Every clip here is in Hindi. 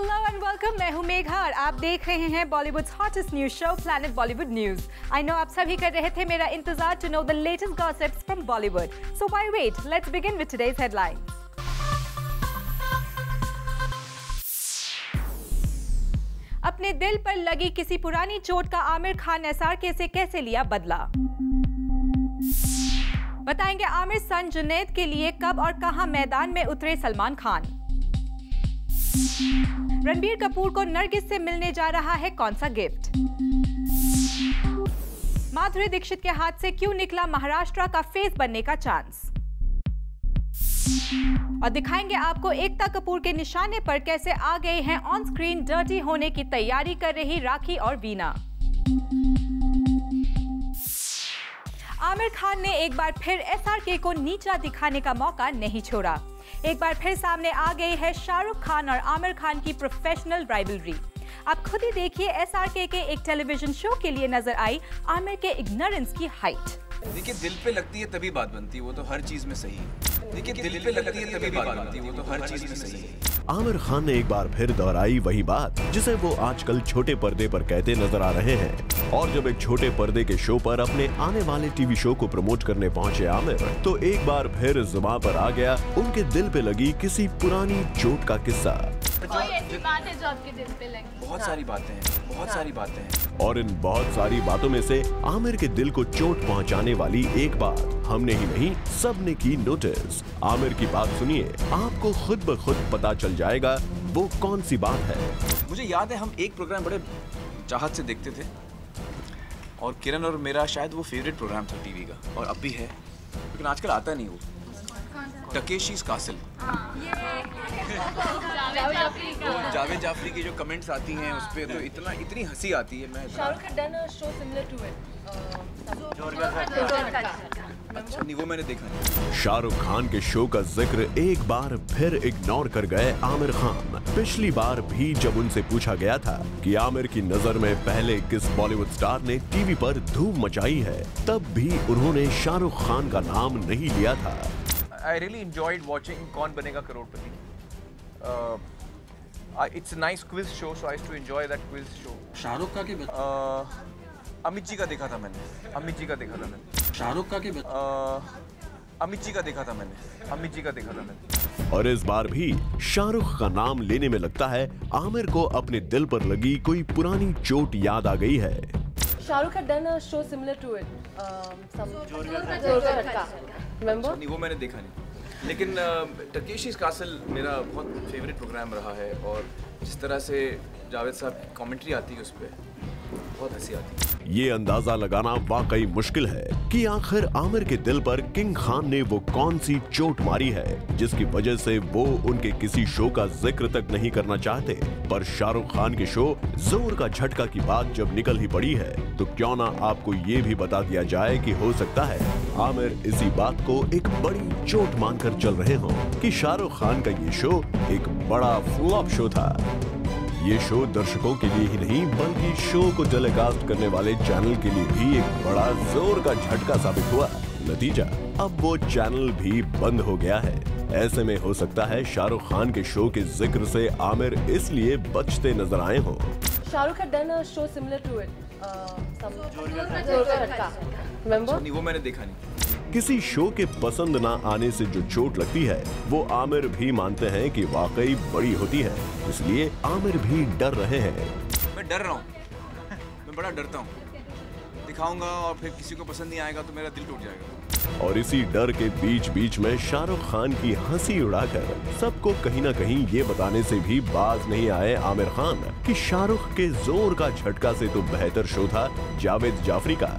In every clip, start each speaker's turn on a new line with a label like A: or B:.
A: हेलो एंड वेलकम, मैं हूं मेघा और आप देख रहे हैं Bollywood's hottest news show Planet Bollywood news. I know आप सभी कर रहे थे मेरा इंतजार to know the latest gossips from Bollywood. So why wait, let's begin with today's headlines. अपने दिल पर लगी किसी पुरानी चोट का आमिर खान एसआरके से कैसे लिया बदला। बताएंगे आमिर सन जुनैद के लिए कब और कहां मैदान में उतरे सलमान खान। रणबीर कपूर को नरगिस से मिलने जा रहा है कौन सा गिफ्ट। माधुरी दीक्षित के हाथ से क्यों निकला महाराष्ट्र का फेस बनने का चांस। और दिखाएंगे आपको एकता कपूर के निशाने पर कैसे आ गए हैं ऑन स्क्रीन डर्टी होने की तैयारी कर रही राखी और वीना। आमिर खान ने एक बार फिर एसआरके को नीचा दिखाने का मौका नहीं छोड़ा। एक बार फिर सामने आ गई है शाहरुख खान और आमिर खान की प्रोफेशनल राइवलरी। आप खुद ही देखिए, एसआरके के एक टेलीविजन शो के लिए नजर आई आमिर के इग्नोरेंस की हाइट।
B: देखिए, दिल पे लगती है तभी बात बनती है, वो तो हर चीज में सही है। देखिए, दिल पे लगती है तभी बात बनती है, वो तो हर चीज में सही है।
C: आमिर खान ने एक बार फिर दोहराई वही बात जिसे वो आजकल छोटे पर्दे पर कहते नजर आ रहे हैं। और जब एक छोटे पर्दे के शो पर अपने आने वाले टीवी शो को प्रमोट करने पहुंचे आमिर, तो एक बार फिर जुबान पर आ गया उनके दिल पे लगी किसी पुरानी चोट का किस्सा।
D: कोई ऐसी बात है जो आपके दिल पे लगी?
B: बहुत सारी बातें हैं, बहुत सारी बातें हैं।
C: और इन बहुत सारी बातों में से आमिर के दिल को चोट पहुंचाने वाली एक बात हमने ही नहीं सबने की नोटिस। आमिर की बात सुनिए, आपको खुद ब खुद पता चल जाएगा वो कौन सी बात है।
B: मुझे याद है हम एक प्रोग्राम बड़े चाहत से देखते थे और किरण और मेरा शायद वो फेवरेट प्रोग्राम था टीवी का, और अब भी है, लेकिन आजकल आता नहीं वो। टकेशीज़ कासल। जावेद जाफरी की जो कमेंट्स आती हैं उस पे तो इतनी हंसी आती है। मैं
D: Shahrukh had done a show similar to it.
B: अच्छा नहीं, वो मैंने देखा नहीं।
C: शाहरुख खान के शो का जिक्र एक बार फिर इग्नोर कर गए आमिर खान। पिछली बार भी जब उनसे पूछा गया था कि आमिर की नजर में पहले किस बॉलीवुड स्टार ने टीवी पर धूम मचाई है, तब भी उन्होंने शाहरुख खान का नाम नहीं लिया था।
B: I really enjoyed watching कौन बनेगा करोड़पति। It's a nice quiz show, so I used to enjoy that quiz show.
E: Shahrukh का के
B: अमित जी का देखा था मैंने। अमित जी का देखा था मैंने।
E: शाहरुख का के
B: अमित जी का देखा था मैंने। अमित जी का देखा था मैंने।
C: और इस बार भी शाहरुख का नाम लेने में लगता है आमिर को अपने दिल पर लगी कोई पुरानी चोट याद आ गई है।
D: Shahrukh had done a show similar to it.
B: नहीं, वो मैंने देखा नहीं, लेकिन टकेशीज़ कासल मेरा बहुत फेवरेट प्रोग्राम रहा है, और जिस तरह से जावेद साहब की कमेंट्री आती है उस पर बहुत हंसी आती है।
C: ये अंदाजा लगाना वाकई मुश्किल है कि आखिर आमिर के दिल पर किंग खान ने वो कौन सी चोट मारी है जिसकी वजह से वो उनके किसी शो का जिक्र तक नहीं करना चाहते। पर शाहरुख खान के शो जोर का झटका की बात जब निकल ही पड़ी है, तो क्यों ना आपको ये भी बता दिया जाए कि हो सकता है आमिर इसी बात को एक बड़ी चोट मानकर चल रहे हों कि शाहरुख खान का ये शो एक बड़ा फ्लॉप शो था। ये शो दर्शकों के लिए ही नहीं बल्कि शो को टेलीकास्ट करने वाले चैनल के लिए भी एक बड़ा जोर का झटका साबित हुआ। नतीजा, अब वो चैनल भी बंद हो गया है। ऐसे में हो सकता है शाहरुख खान के शो के जिक्र से आमिर इसलिए बचते नजर आए हों।
D: Shahrukh had done a show similar to it.
B: नहीं, वो मैंने देखा नहीं।
C: किसी शो के पसंद ना आने से जो चोट लगती है वो आमिर भी मानते हैं कि वाकई बड़ी होती है, इसलिए आमिर भी डर रहे हैं।
B: मैं डर रहा हूँ, मैं बड़ा डरता हूँ। दिखाऊंगा और फिर किसी को पसंद नहीं आएगा तो मेरा दिल टूट जाएगा।
C: और इसी डर के बीच बीच में शाहरुख खान की हंसी उड़ाकर सबको कहीं ना कहीं ये बताने से भी बाज नहीं आए आमिर खान कि शाहरुख के जोर का झटका से तो बेहतर शो था जावेद जाफरी का।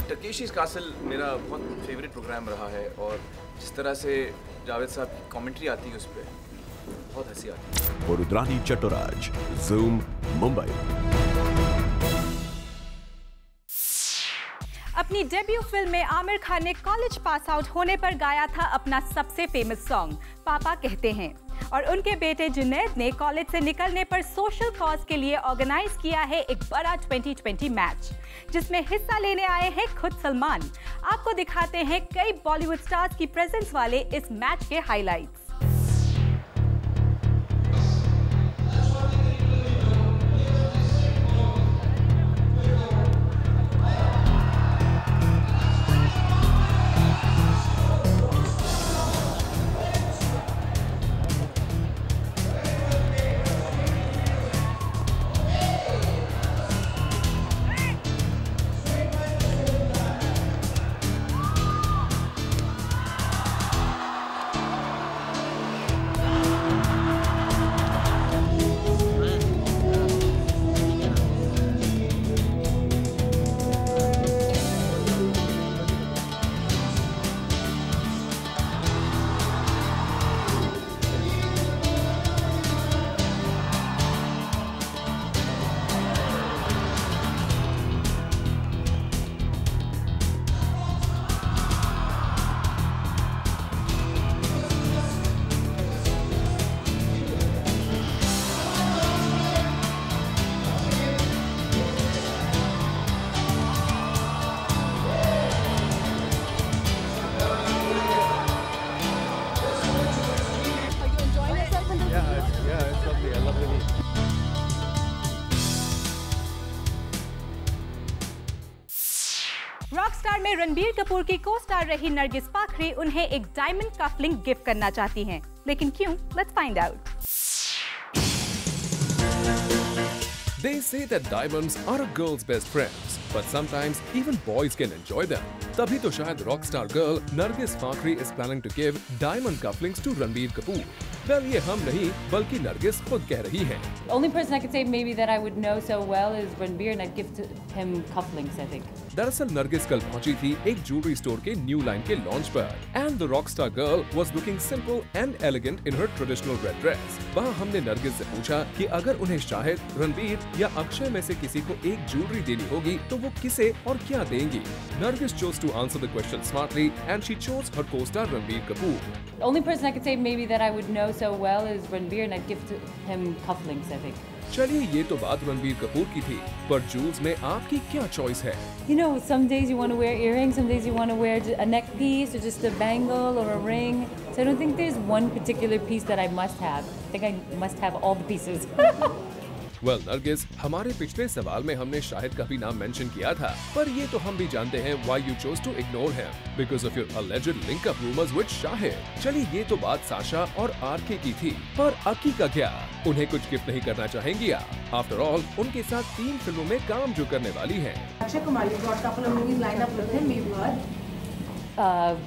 B: टकेशीज़ कासल मेरा बहुत फेवरेट प्रोग्राम रहा है, और जिस तरह से जावेद साहब की कमेंट्री आती है उस पर बहुत हंसी आती है।
C: और रुद्रानी चट्टोराज, ज़ूम, मुंबई।
A: अपनी डेब्यू फिल्म में आमिर खान ने कॉलेज पास आउट होने पर गाया था अपना सबसे फेमस सॉन्ग पापा कहते हैं। और उनके बेटे जुनैद ने कॉलेज से निकलने पर सोशल कॉज के लिए ऑर्गेनाइज किया है एक बड़ा 2020 मैच, जिसमें हिस्सा लेने आए हैं खुद सलमान। आपको दिखाते हैं कई बॉलीवुड स्टार्स की प्रेजेंस वाले इस मैच के हाइलाइट्स। में रणबीर कपूर की को स्टार रही नरगिस फाखरी उन्हें एक डायमंड कफलिंग गिफ्ट करना चाहती हैं, लेकिन क्यों? Let's find out.
E: They say that diamonds are a girl's best friends, but sometimes even boys can enjoy them. तभी तो शायद rockstar girl Nargis Fakhri is planning to give diamond cufflinks to Ranbir Kapoor. Well, ये हम नहीं बल्कि नरगिस खुद कह रही हैं।
F: Only person I could say maybe that I would know so well is Ranbir, and I'd give him cufflinks, I think.
E: दरअसल नरगिस कल पहुंची थी एक ज्वेलरी स्टोर के न्यू लाइन के लॉन्च पर, and the Rockstar girl was looking simple and elegant in her traditional red dress. वहां हमने नरगिस से पूछा कि अगर उन्हें शाहिद, रणबीर या अक्षय में से किसी को एक ज्वेलरी देनी होगी तो वो किसे और क्या देंगी। Nargis chose to answer the question smartly and she chose her co-star Ranbir Kapoor.
F: The only person I could say maybe that I would know so well is Ranbir, and I'd give him cufflinks, I think.
E: चलिए ये तो बात रणबीर कपूर की थी, पर जूल्स में आपकी क्या चॉइस है?
F: You know, some days you want to wear earrings, some days you want to wear a neck piece or just a bangle or a ring. So I don't think there's one particular piece that I must have. I think I must have all the pieces.
E: Well, Nargis, हमारे पिछले सवाल में हमने शाहिद का भी नाम मेंशन किया था, पर ये तो हम भी जानते हैं why you chose to ignore him because of your alleged link-up rumors with Shahid. चलिए ये तो बात साशा और आरके की थी, पर अकी का क्या? उन्हें कुछ गिफ्ट नहीं करना चाहेंगी आप? After all, उनके साथ 3 फिल्मों में काम जो करने वाली हैं।
G: Akshay Kumar, you've got a couple of movies lined up with him, we've heard.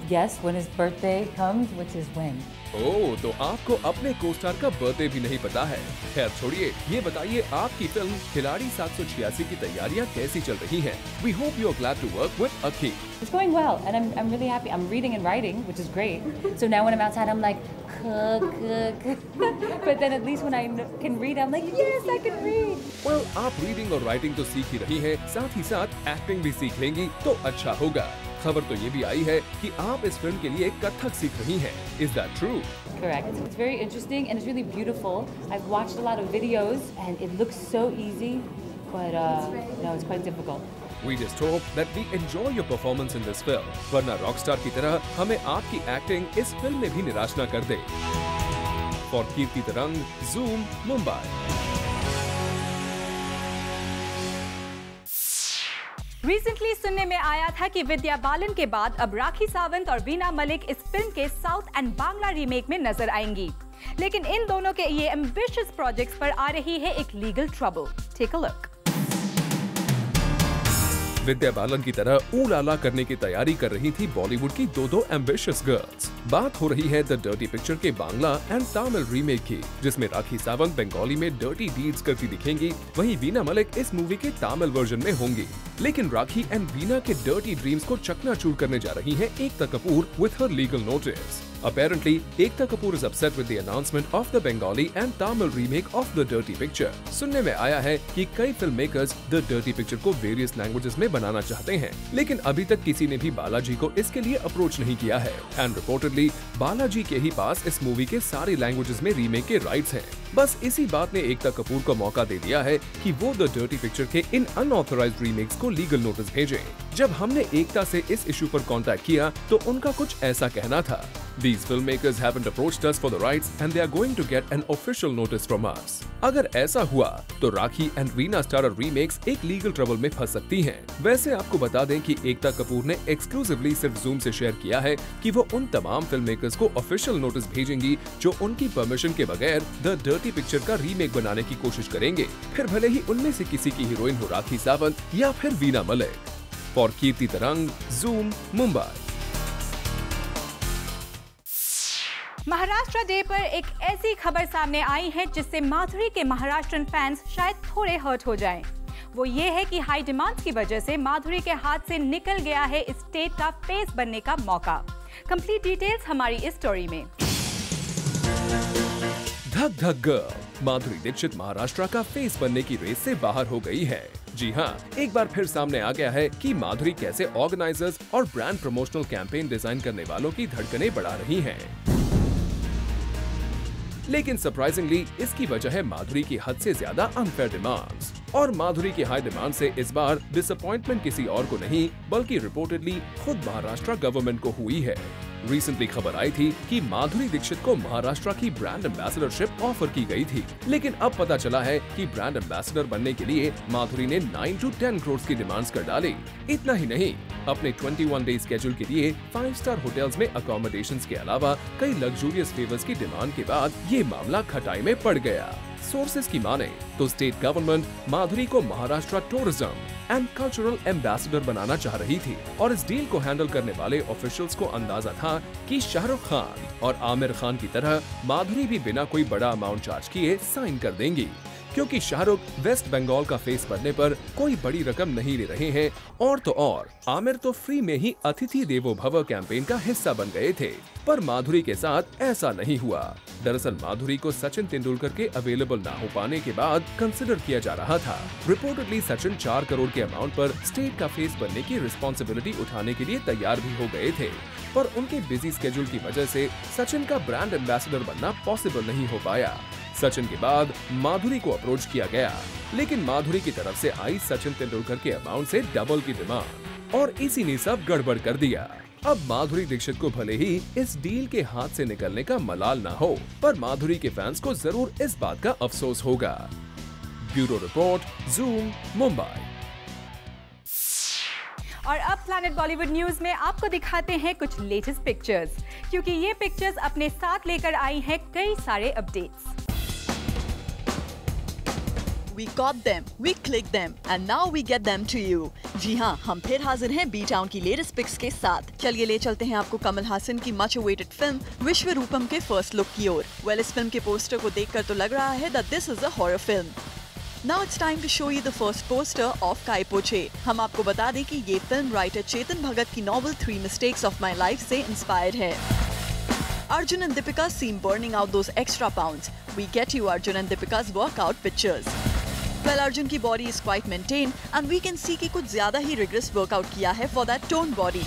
F: Yes, when his birthday comes, which is when.
E: ओह, तो आपको अपने को-स्टार का बर्थडे भी नहीं पता है। खैर छोड़िए, ये बताइए आपकी फिल्म खिलाड़ी 786 की तैयारियां कैसी चल रही हैं? We hope you are glad to work with Aki.
F: It's going well, and I'm really happy. I'm reading and writing, which is great. So now when I'm outside, I'm like, but then at least when I can read, I'm like, yes, I can read.
E: Well, आप रीडिंग और राइटिंग तो सीख ही रही हैं, साथ ही साथ एक्टिंग भी सीख लेंगी तो अच्छा होगा। खबर तो ये भी आई है कि आप इस फिल्म के लिए कथक सीख रही हैं। Is that true?
F: Correct. It's very interesting and it's really beautiful. I've watched a lot of videos and it looks so easy, but no, it's quite difficult.
E: We just hope that we enjoy your performance in this film. वरना रॉकस्टार की तरह हमें आपकी एक्टिंग इस फिल्म में भी निराश न कर दे। For कीर्ति तरंग, Zoom, मुंबई।
A: रिसेंटली सुनने में आया था कि विद्या बालन के बाद अब राखी सावंत और वीना मलिक इस फिल्म के साउथ एंड बांग्ला रीमेक में नजर आएंगी, लेकिन इन दोनों के ये एम्बिशियस प्रोजेक्ट्स पर आ रही है एक legal trouble. Take a look.
E: Vidya Balan की तरह ऊलाला करने की तैयारी कर रही थी बॉलीवुड की दो एम्बिशियस गर्ल्स। बात हो रही है द डर्टी पिक्चर के बांग्ला एंड तमिल रीमेक की, जिसमें राखी सावंत बंगाली में डर्टी डीड्स करती दिखेंगी, वहीं वीना मलिक इस मूवी के तमिल वर्जन में होंगी। लेकिन राखी एंड वीना के डर्टी ड्रीम्स को चकनाचूर करने जा रही हैं Ekta Kapoor with her legal notice. Apparently, Ekta Kapoor is upset with the announcement of the Bengali and Tamil remake of The Dirty Picture. सुनने में आया है कि कई film makers The Dirty Picture को वेरियस लैंग्वेजेस में बनाना चाहते हैं, लेकिन अभी तक किसी ने भी बालाजी को इसके लिए अप्रोच नहीं किया है। एंड रिपोर्टेडली बालाजी के ही पास इस मूवी के सारी लैंग्वेजेस में रीमेक के राइट्स हैं। बस इसी बात ने एकता कपूर को मौका दे दिया है कि वो द डर्टी पिक्चर के इन अनऑथराइज्ड रीमेक्स को लीगल नोटिस भेजें। जब हमने एकता से इस इशू पर कांटेक्ट किया तो उनका कुछ ऐसा कहना था। These filmmakers haven't approached us for the rights and they are going to get an official notice from us. अगर ऐसा हुआ तो राखी एंड वीना स्टारर रीमेक्स एक लीगल ट्रबल में फंस सकती हैं। वैसे आपको बता दें कि एकता कपूर ने एक्सक्लूसिवली सिर्फ Zoom से शेयर किया है कि वो उन तमाम फिल्म मेकर्स को ऑफिशियल नोटिस भेजेंगी जो उनकी परमिशन के बगैर द डर्टी पिक्चर का रीमेक बनाने की कोशिश करेंगे, फिर भले ही उनमें से किसी की हीरोइन हो राखी सावंत या फिर वीना मलिक। फॉर कीर्ति तरंग, Zoom, मुंबई।
A: महाराष्ट्र डे पर एक ऐसी खबर सामने आई है जिससे माधुरी के महाराष्ट्रन फैंस शायद थोड़े हर्ट हो जाएं। वो ये है कि हाई डिमांड्स की वजह से माधुरी के हाथ से निकल गया है इस स्टेट का फेस बनने का मौका। कंप्लीट डिटेल्स हमारी इस स्टोरी में।
E: धक धक गर्ल माधुरी दीक्षित महाराष्ट्र का फेस बनने की रेस से बाहर हो गई है। जी हाँ, एक बार फिर सामने आ गया है कि माधुरी कैसे ऑर्गेनाइजर्स और ब्रांड प्रमोशनल कैंपेन डिजाइन करने वालों की धड़कनें बढ़ा रही हैं। लेकिन सरप्राइजिंगली इसकी वजह है माधुरी की हद से ज्यादा अनफेयर डिमांड्स। और माधुरी की हाई डिमांड से इस बार डिसअपॉइंटमेंट किसी और को नहीं बल्कि रिपोर्टेडली खुद महाराष्ट्र गवर्नमेंट को हुई है। रिसेंटली खबर आई थी कि माधुरी दीक्षित को महाराष्ट्र की ब्रांड एम्बेसडरशिप ऑफर की गई थी, लेकिन अब पता चला है कि ब्रांड एम्बेसडर बनने के लिए माधुरी ने 9 to 10 करोड़ की डिमांड्स कर डाली। इतना ही नहीं, अपने 21 डे स्केड्यूल के लिए 5 स्टार होटल्स में अकोमोडेशंस के अलावा कई लग्जूरियस फेवर्स की डिमांड के बाद ये मामला खटाई में पड़ गया। सोर्सेज की माने तो स्टेट गवर्नमेंट माधुरी को Maharashtra tourism and cultural ambassador बनाना चाह रही थी और इस डील को हैंडल करने वाले ऑफिशियल्स को अंदाजा था कि शाहरुख खान और आमिर खान की तरह माधुरी भी बिना कोई बड़ा अमाउंट चार्ज किए साइन कर देंगी, क्योंकि शाहरुख वेस्ट बंगाल का फेस बनने पर कोई बड़ी रकम नहीं ले रहे हैं और तो और आमिर तो फ्री में ही अतिथि देवो भव कैंपेन का हिस्सा बन गए थे। पर माधुरी के साथ ऐसा नहीं हुआ। दरअसल माधुरी को सचिन तेंदुलकर के अवेलेबल ना हो पाने के बाद कंसिडर किया जा रहा था। रिपोर्टेडली सचिन 4 करोड़ के अमाउंट पर स्टेट का फेस बनने की रिस्पॉन्सिबिलिटी उठाने के लिए तैयार भी हो गए थे, पर उनके बिजी स्केड्यूल की वजह से सचिन का ब्रांड एम्बेसडर बनना पॉसिबल नहीं हो पाया। सचिन के बाद माधुरी को अप्रोच किया गया, लेकिन माधुरी की तरफ से आई सचिन तेंदुलकर के अमाउंट से डबल की डिमांड और इसी ने सब गड़बड़ कर दिया। अब माधुरी दीक्षित को भले ही इस डील के हाथ से निकलने का मलाल ना हो, पर माधुरी के फैंस को जरूर इस बात का अफसोस होगा। Bureau report, zoom, Mumbai.
A: और अब प्लैनेट बॉलीवुड न्यूज में आपको दिखाते हैं कुछ लेटेस्ट पिक्चर्स, क्योंकि ये पिक्चर्स अपने साथ लेकर आई हैं कई सारे updates.
H: We got them, we clicked them, and now we get them to you. जी हाँ, हम फिर हाजिर हैं बी टाउन की लेटेस्ट पिक्स के साथ। चलिए ले चलते हैं आपको कमल हासन की मच अवेटेड फिल्म विश्वरूपम के फर्स्ट लुक की ओर। वेल, इस फिल्म के पोस्टर को देखकर तो लग रहा है that this is a horror film. Now it's time to show you the first poster of Kai Po Che. हम आपको बता दें कि ये फिल्म राइटर चेतन भगत की novel 3 Mistakes of My Life से इंस्पायर्ड है। Arjun and Deepika seem burning out those extra pounds. We get you Arjun and Deepika's workout pictures. Well, Arjun की body is quite maintained and we can see कि कुछ ज्यादा ही rigorous workout किया है for that toned body.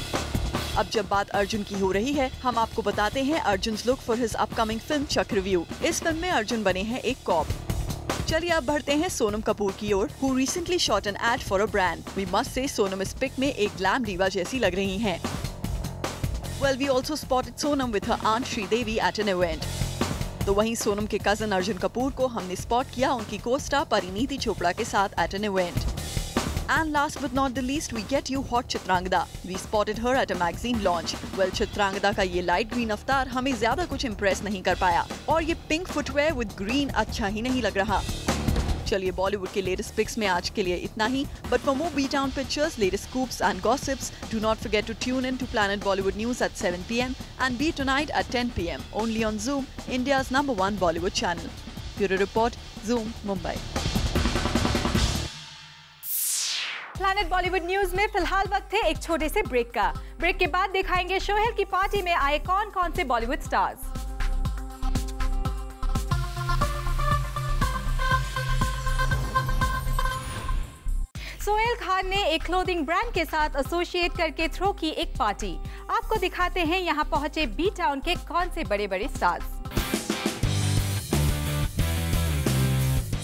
H: अब जब बात अर्जुन की हो रही है, हम आपको बताते हैं Arjun's look for his upcoming film Chakravyuh. इस फिल्म में अर्जुन बने हैं एक कॉप। चलिए अब बढ़ते हैं सोनम कपूर की ओर, who recently shot an ad for a brand. We must say Sonam इस पिक में एक ग्लैम डीवा जैसी लग रही हैं। Well, we also spotted Sonam with her aunt Sridevi at an event. तो वहीं सोनम के कजन अर्जुन कपूर को हमने स्पॉट किया उनकी को-स्टार परिणीति चोपड़ा के साथ at an event. And last but not the least, we get you hot Chitrangada. We spotted her at a magazine launch. Well, Chitrangada का ये लाइट ग्रीन अवतार हमें ज्यादा कुछ इम्प्रेस नहीं कर पाया और ये पिंक फुटवेयर विद ग्रीन अच्छा ही नहीं लग रहा। चलिए बॉलीवुड के लेटेस्ट पिक्स में आज के लिए इतना ही, but for more B town pictures, latest scoops and gossips, do not forget to tune in to Planet Bollywood News at 7 PM and be tonight at 10 PM only on Zoom, India's #1 Bollywood channel. Bureau Report, Zoom, Mumbai.
A: Planet Bollywood news में फिलहाल वक्त है एक छोटे से ब्रेक का। ब्रेक के बाद दिखाएंगे सोहेल की पार्टी में आए कौन कौन से बॉलीवुड स्टार्स। सोहेल खान ने एक क्लोथिंग ब्रांड के साथ एसोसिएट करके थ्रो की एक पार्टी। आपको दिखाते हैं यहाँ पहुंचे बी टाउन के कौन से बड़े बड़े स्टार्स।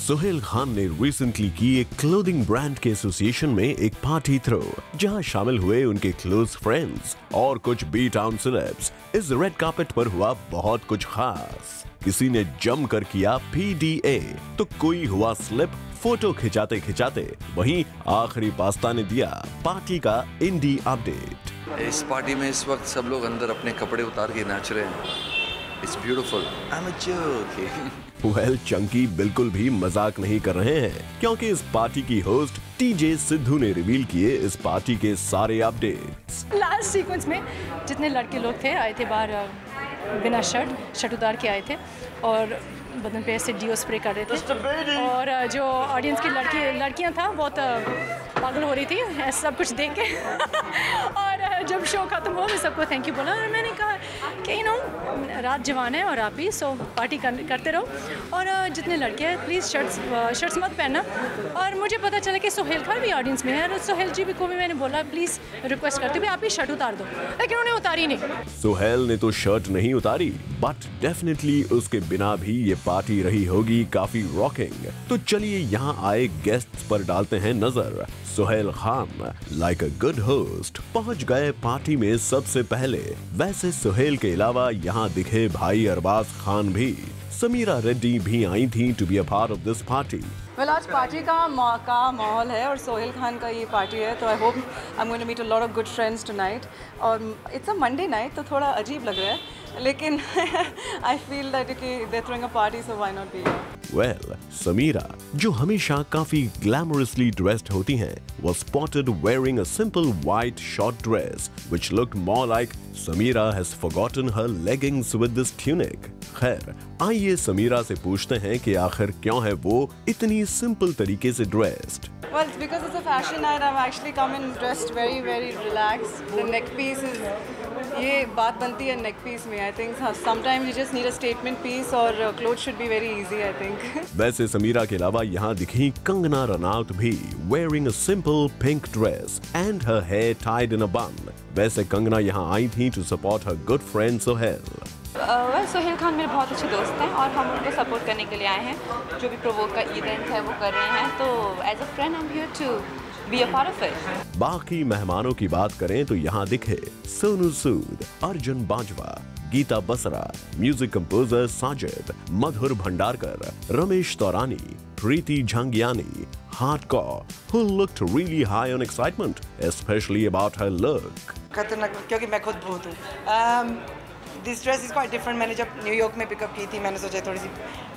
C: सोहेल खान ने रिसेंटली की एक क्लोथिंग ब्रांड के एसोसिएशन में एक पार्टी थ्रो, जहां शामिल हुए उनके क्लोज फ्रेंड्स और कुछ बी टाउन सेलेब्स। इस रेड कार्पेट पर हुआ बहुत कुछ खास। किसी ने जम कर किया PDA, तो कोई हुआ स्लिप फोटो खिंचाते खिंचाते। वहीं आखिरी पास्ता ने दिया पार्टी का इंडी अपडेट।
I: इस पार्टी में इस वक्त सब लोग अंदर अपने कपड़े उतार के नाच रहे हैं। It's beautiful. I'm a joking.
C: Well, Chunky बिल्कुल भी मजाक नहीं कर रहे हैं, क्योंकि इस पार्टी की होस्ट TJ सिद्धू ने रिवील किए इस पार्टी के सारे अपडेट्स।
J: लास्ट सीक्वेंस में जितने लड़के लोग थे आए थे बाहर बिना शर्ट उतार के आए थे और बदन पे ऐसे डीओ स्प्रे कर रहे थे और जो ऑडियंस की लड़कियां था बहुत पागल हो रही थी ऐसा सब कुछ देख के और जब शो खत्म हुआ मैं सबको थैंक यू बोला और मैंने कहा कि रात जवान है और आप भी सो पार्टी करते रहो और जितने लड़के हैं प्लीज़ शर्ट्स मत पहनना। और मुझे पता चला कि सोहेल खान भी ऑडियंस में है और सोहेल जी को भी मैंने बोला प्लीज़ रिक्वेस्ट करते हुए आप ही शर्ट उतार दो, लेकिन उन्हें उतारी नहीं।
C: सोहेल ने तो शर्ट नहीं उतारी, बट डेफिनेटली उसके बिना भी ये पार्टी रही होगी काफी रॉकिंग। तो चलिए यहाँ आए गेस्ट्स पर डालते हैं नजर। Sohail Khan like a good host पहुंच गए पार्टी में सबसे पहले। वैसे सुहेल के अलावा यहाँ दिखे भाई अरबाज खान भी। समीरा रेड्डी भी आई थी to be a part of this party.
K: Well आज पार्टी का माहौल है और सोहेल खान का ये पार्टी है, तो I hope I am going to meet a lot of good friends tonight. और इट्स अ मंडे नाइट तो थोड़ा अजीब लग रहा है, लेकिन I feel that they are throwing a party, so why not be here.
C: Well, Sameera जो हमेशा काफी ग्लैमरसली ड्रेस्ड होती हैं, was spotted wearing a simple white short dress which looked more like Samira has forgotten her leggings with this tunic. खैर, आइए समीरा से पूछते हैं कि आखिर क्यों है वो इतनी सिंपल तरीके से dressed.
K: Well, it's because it's a fashion night. I've actually come in dressed very, very relaxed. The neck piece is, ये बात बनती है neck piece में. I think sometimes you just need a statement piece और clothes should be very easy, I think.
C: वैसे समीरा के अलावा यहाँ दिखी कंगना रनौत भी wearing a simple pink dress and her hair tied in a bun. वैसे कंगना यहाँ आई थी to support her good friend Sohail.
L: Sohail Khan मेरे बहुत अच्छे दोस्त हैं और हम उनको सपोर्ट करने के लिए आए हैं। जो भी प्रोवोक का इवेंट है वो कर रहे हैं, तो as a friend I am here to be a part of it.
C: बाकी मेहमानों की बात करें तो यहाँ दिखे Sonu Sood, Arjun Bajwa, Geeta Basra, music composer Sajid, Madhur Bhandarkar, Ramesh Taurani, Preeti Jhangiani, hardcore, who looked really high on excitement, especially about her look.
M: खतरनाक, क्योंकि मैं खुद भूत हूँ। This dress is quite different. मैंने जब न्यूयॉर्क में पिकअप की थी, मैंने सोचा थोड़ी सी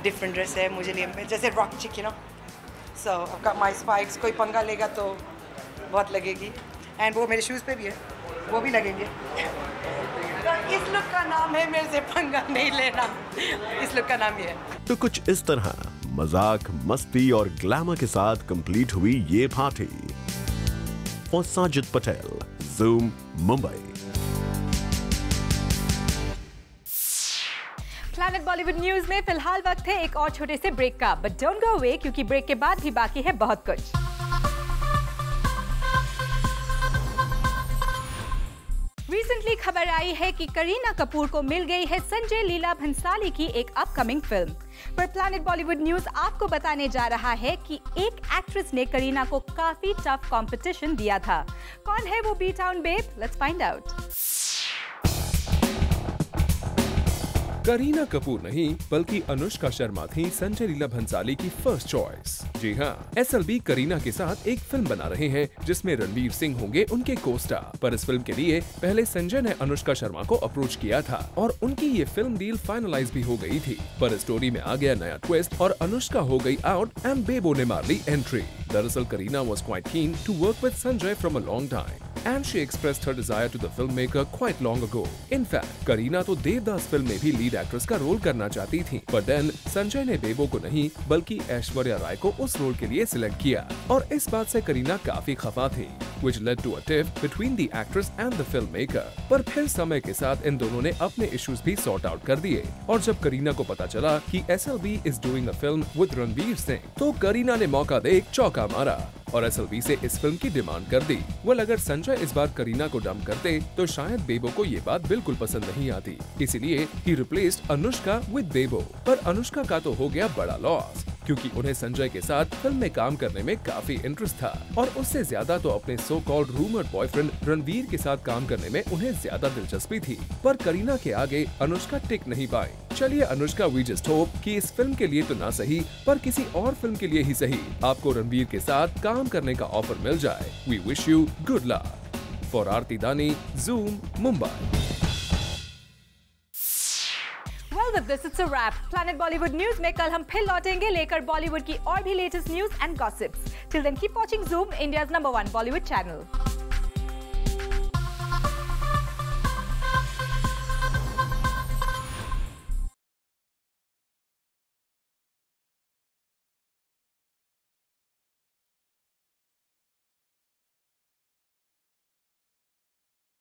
M: डिफरेंट ड्रेस है मुझे लिए, जैसे रॉक चिक, you know. So I've got my spikes, कोई पंगा लेगा तो बहुत लगेगी। एंड वो मेरे शूज़ पे भी है, वो भी लगेंगे। तो इस लुक का नाम है मेरे से पंगा नहीं लेना, इस लुक का नाम ये है।
C: तो कुछ इस तरह मजाक, मस्ती और ग्लैमर के साथ कंप्लीट हुई ये party. For Sajid Patel, Zoom, Mumbai.
A: Planet Bollywood news में फिलहाल वक्त है एक और छोटे से ब्रेक का, बट डोंट गो अवे क्योंकि ब्रेक के बाद भी बाकी है बहुत कुछ। रिसेंटली खबर आई है कि करीना कपूर को मिल गई है संजय लीला भंसाली की एक अपकमिंग फिल्म। पर प्लैनेट बॉलीवुड न्यूज आपको बताने जा रहा है कि एक एक्ट्रेस ने करीना को काफी टफ कंपटीशन दिया था। कौन है वो B town babe? Let's find out.
E: Kareena Kapoor नहीं बल्कि अनुष्का शर्मा थी संजय लीला भंसाली की फर्स्ट चॉइस। जी हाँ, SLB करीना के साथ एक फिल्म बना रहे हैं जिसमें रणवीर सिंह होंगे उनके को-स्टार। पर इस फिल्म के लिए पहले संजय ने अनुष्का शर्मा को अप्रोच किया था और उनकी ये फिल्म डील फाइनलाइज भी हो गई थी। पर स्टोरी में आ गया नया ट्विस्ट और अनुष्का हो गई आउट एंड बेबो ने मार ली एंट्री। दरअसल Kareena was quite keen to work with Sanjay from a long time and she expressed her desire to the filmmaker quite long ago. In fact, Kareena तो देवदास फिल्म में भी लीड एक्ट्रेस का रोल करना चाहती थी, पर देन संजय ने बेबो को नहीं बल्कि ऐश्वर्या राय को उस रोल के लिए सिलेक्ट किया और इस बात से करीना काफी खफा थी, which led to a tiff between the actress and the filmmaker. पर फिर समय के साथ इन दोनों ने अपने इश्यूज भी सॉर्ट आउट कर दिए और जब करीना को पता चला कि SLB is doing a film with Ranveer Singh, तो करीना ने मौका देख चौका मारा और SLB से इस फिल्म की डिमांड कर दी। वेल, अगर संजय इस बार करीना को डंप करते तो शायद बेबो को ये बात बिल्कुल पसंद नहीं आती, इसीलिए ही रिप्लेस्ड अनुष्का विद बेबो। पर अनुष्का का तो हो गया बड़ा लॉस क्योंकि उन्हें संजय के साथ फिल्म में काम करने में काफी इंटरेस्ट था और उससे ज्यादा तो अपने so called rumoured boyfriend Ranveer के साथ काम करने में उन्हें ज्यादा दिलचस्पी थी। पर करीना के आगे अनुष्का टिक नहीं पाई। चलिए अनुष्का, वी जस्ट होप कि इस फिल्म के लिए तो ना सही पर किसी और फिल्म के लिए ही सही आपको रणवीर के साथ काम करने का ऑफर मिल जाए। We wish you good luck. For Aarti Dani, Zoom, Mumbai.
A: Well, with this it's a wrap. Planet Bollywood News में कल हम फिर लौटेंगे लेकर बॉलीवुड की और भी latest news and gossips. Till then, keep watching Zoom, India's #1 Bollywood channel.